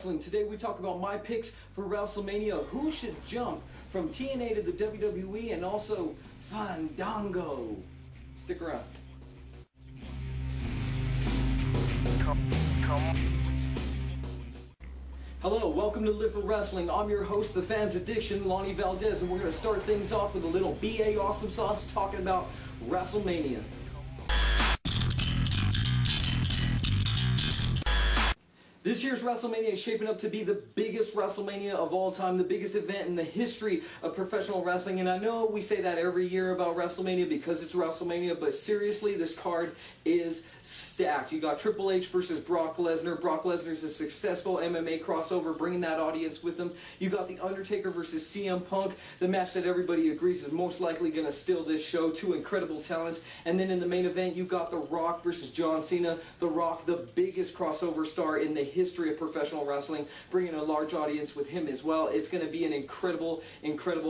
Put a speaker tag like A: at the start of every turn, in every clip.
A: Today we talk about my picks for Wrestlemania, who should jump from TNA to the WWE, and also Fandango. Stick around. Hello, welcome to Live for Wrestling. I'm your host, the Fans Addiction, Lonnie Valdez, and we're going to start things off with a little BA Awesome Sauce talking about Wrestlemania. This year's Wrestlemania is shaping up to be the biggest Wrestlemania of all time, the biggest event in the history of professional wrestling. And I know we say that every year about Wrestlemania because it's Wrestlemania, but seriously, this card is stacked. You got Triple H versus Brock Lesnar. Brock Lesnar's a successful MMA crossover, bringing that audience with him. You got The Undertaker versus CM Punk, the match that everybody agrees is most likely going to steal this show. Two incredible talents. And then in the main event, you got The Rock versus John Cena. The Rock, the biggest crossover star in the history of professional wrestling, bringing a large audience with him as well. It's going to be an incredible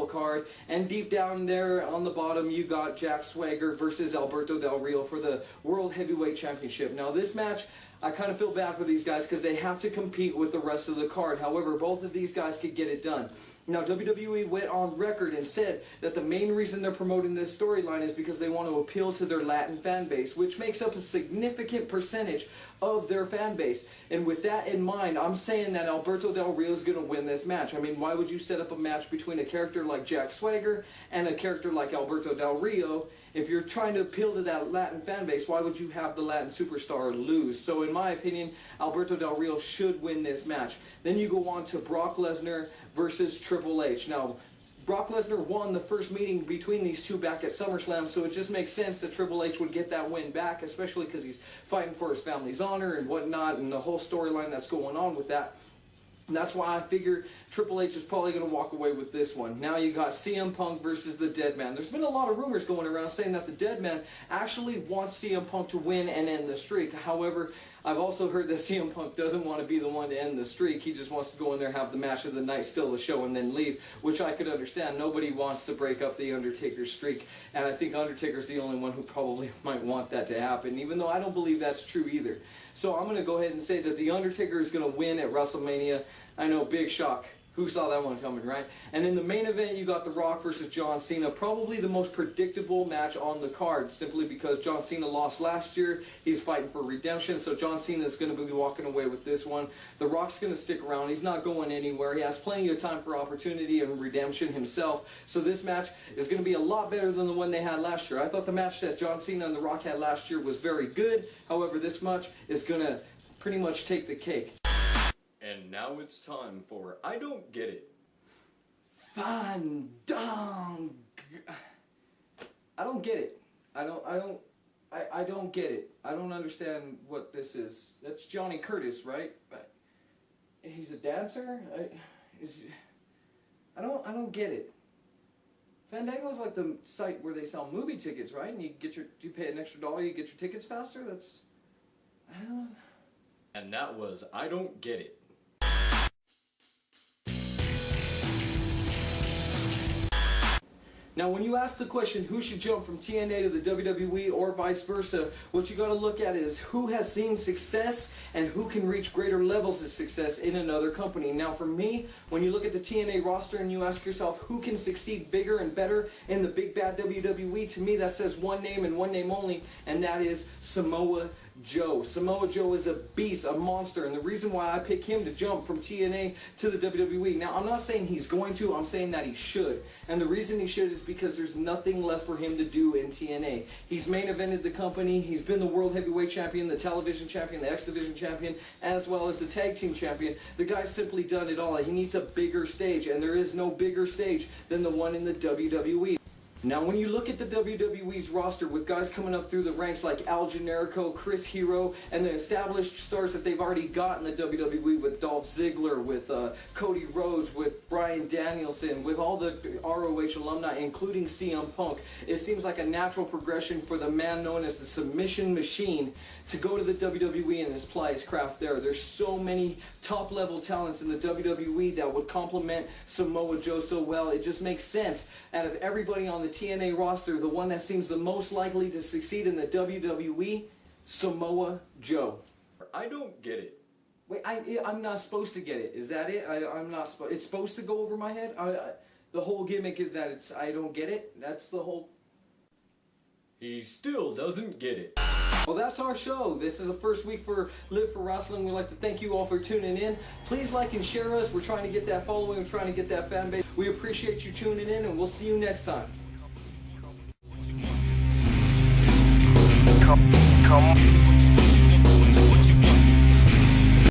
A: card. And deep down there on the bottom, you got Jack Swagger versus Alberto Del Rio for the World Heavyweight Championship. Now this match, I kind of feel bad for these guys because they have to compete with the rest of the card. However, both of these guys could get it done. Now, WWE went on record and said that the main reason they're promoting this storyline is because they want to appeal to their Latin fan base, which makes up a significant percentage of their fan base. And with that in mind, I'm saying that Alberto Del Rio is going to win this match. I mean, why would you set up a match between a character like Jack Swagger and a character like Alberto Del Rio? If you're trying to appeal to that Latin fan base, why would you have the Latin superstar lose? So in my opinion, Alberto Del Rio should win this match. Then you go on to Brock Lesnar versus Triple H. Now, Brock Lesnar won the first meeting between these two back at SummerSlam, so it just makes sense that Triple H would get that win back, especially because he's fighting for his family's honor and whatnot, and the whole storyline that's going on with that. And that's why I figure Triple H is probably going to walk away with this one. Now you got CM Punk versus the Dead Man. There's been a lot of rumors going around saying that the Dead Man actually wants CM Punk to win and end the streak. However, I've also heard that CM Punk doesn't want to be the one to end the streak. He just wants to go in there, have the match of the night, steal the show, and then leave, which I could understand. Nobody wants to break up the Undertaker's streak, and I think Undertaker's the only one who probably might want that to happen, even though I don't believe that's true either. So I'm going to go ahead and say that the Undertaker is going to win at WrestleMania. I know, big shock. Who saw that one coming, right? And in the main event, you got The Rock versus John Cena. Probably the most predictable match on the card, simply because John Cena lost last year. He's fighting for redemption, so John Cena is going to be walking away with this one. The Rock's going to stick around. He's not going anywhere. He has plenty of time for opportunity and redemption himself. So this match is going to be a lot better than the one they had last year. I thought the match that John Cena and The Rock had last year was very good. However, this match is going to pretty much take the cake.
B: And now it's time for I Don't Get It.
A: Fandango. I don't get it. I don't get it. I don't understand what this is. That's Johnny Curtis, right? He's a dancer? I don't get it. Fandango is like the site where they sell movie tickets, right? And you pay an extra $1, you get your tickets faster?
B: And that was I Don't Get It.
A: Now, when you ask the question, who should jump from TNA to the WWE or vice versa, what you got to look at is who has seen success and who can reach greater levels of success in another company. Now, for me, when you look at the TNA roster and you ask yourself who can succeed bigger and better in the big bad WWE, to me that says one name and one name only, and that is Samoa Joe. Samoa Joe is a beast, a monster, and the reason why I pick him to jump from TNA to the WWE, now I'm not saying he's going to, I'm saying that he should. And the reason he should is because there's nothing left for him to do in TNA. He's main evented the company, he's been the World Heavyweight Champion, the Television Champion, the X Division Champion, as well as the Tag Team Champion. The guy's simply done it all. He needs a bigger stage, and there is no bigger stage than the one in the WWE. Now, when you look at the WWE's roster with guys coming up through the ranks like Al Generico, Chris Hero, and the established stars that they've already got in the WWE with Dolph Ziggler, with Cody Rhodes, with Bryan Danielson, with all the ROH alumni, including CM Punk, it seems like a natural progression for the man known as the Submission Machine to go to the WWE and apply his craft there. There's so many top-level talents in the WWE that would complement Samoa Joe so well. It just makes sense. Out of everybody on the TNA roster, the one that seems the most likely to succeed in the WWE, Samoa Joe.
B: I don't get it.
A: Wait, I'm not supposed to get it. Is that it? I'm not supposed. It's supposed to go over my head. The whole gimmick is that I don't get it. That's the whole.
B: He still doesn't get it.
A: Well, that's our show. This is the first week for Live for Wrestling. We'd like to thank you all for tuning in. Please like and share us. We're trying to get that following. We're trying to get that fan base. We appreciate you tuning in, and we'll see you next time.
C: Come